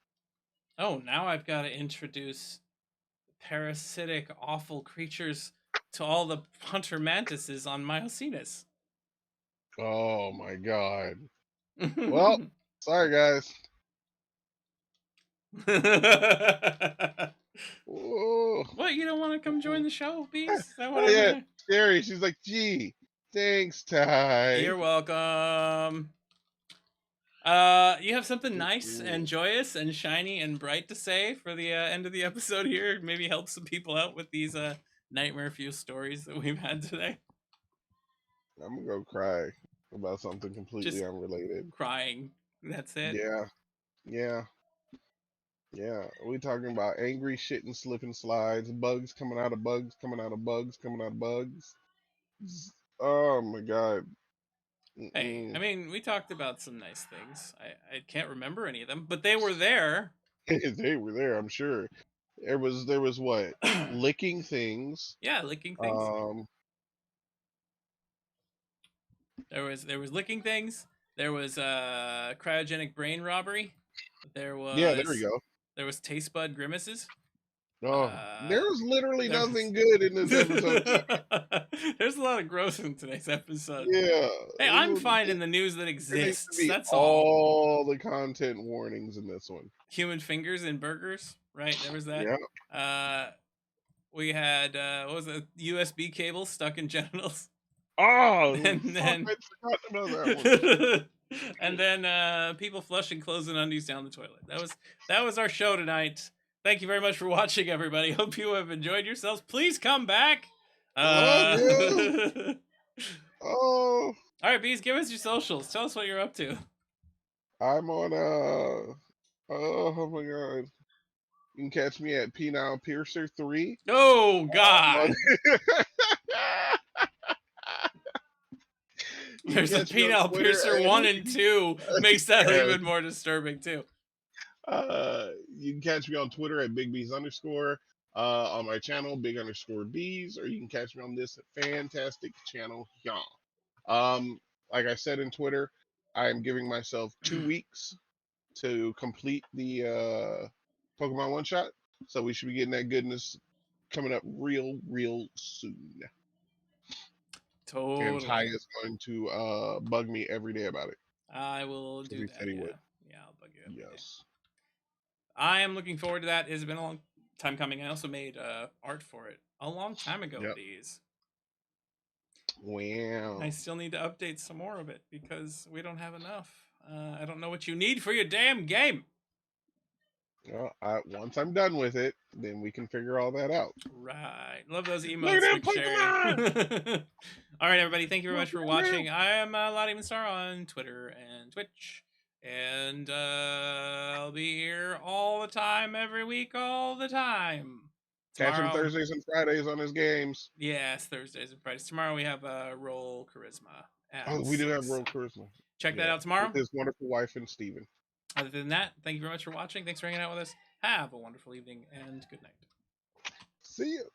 Oh, now I've got to introduce parasitic, awful creatures to all the hunter mantises on Myocetus. Oh my god. Well, sorry guys. Oh, What, you don't want to come join the show, Beaz? Is that what oh I'm yeah, hearing? Sherry. She's like, gee, thanks, Ty. You're welcome. You have something nice and Mm-mm. joyous and shiny and bright to say for the end of the episode here? Maybe help some people out with these nightmare fuel stories that we've had today. I'm gonna go cry about something completely Just unrelated. crying. That's it. Yeah, yeah, yeah. We talking about angry shit and slip and slides, bugs coming out of bugs, coming out of bugs, coming out of bugs. Oh my god. Hey, I Mm-mm. mean, we talked about some nice things. I can't remember any of them, but they were there. They were there, I'm sure. There was what? Licking things. Yeah, licking things. Um, There was licking things. There was cryogenic brain robbery. There yeah, there we was go. there was taste bud grimaces. Oh, there Uh, was literally there was nothing good in this episode. there's a lot of growth in today's episode. Yeah, Hey, I'm finding the news that there needs to exists. be That's all. all the content warnings in this one. Human fingers in burgers, right? There was that. Yeah. Uh, we had what was it? USB cable stuck in genitals, Oh, and fuck! then I'd forgotten about that one. and then people flushing clothes and undies down the toilet. That was our show tonight. Thank you very much for watching, everybody. Hope you have enjoyed yourselves. Please come back. Love you. All Oh, right, Beaz, give us your socials. Tell us what you're up to. I'm on oh my god. You can catch me at Penile Piercer 3. Oh On- God, you can there's a catch me on penile Twitter piercer at 1 and 2. Makes that yeah, even more disturbing too. you can catch me on Twitter at Big Bees underscore. On my channel, Big underscore Bees, or you can catch me on this fantastic channel here. Like I said in Twitter, I am giving myself 2 weeks to complete the Pokemon one shot. So we should be getting that goodness coming up real soon. And Ty Totally. is going to bug me every day about it. I will Because do he that. said he Yeah. would. Yeah, I'll bug you every day. Yes. I am looking forward to that. It's been a long time coming. I also made art for it a long time ago Yep. with these. Wow. I still need to update some more of it because we don't have enough. I don't know what you need for your damn game. Well, once I'm done with it, then we can figure all that out. Right. Love those Look at emotes, them McSherry. Pokemon! All right, everybody. Thank you very Look much for at them. watching. I am Lottie Star on Twitter and Twitch. And I'll be here all the time, every week, all the time. Catch him Tomorrow, Thursdays and Fridays on his games. yes, Thursdays and Fridays. Tomorrow we have Roll Charisma at Oh, we do have 6. World Charisma. Check that Yeah. out tomorrow. With his wonderful wife and Steven. Other than that, thank you very much for watching. Thanks for hanging out with us. Have a wonderful evening and good night. See you.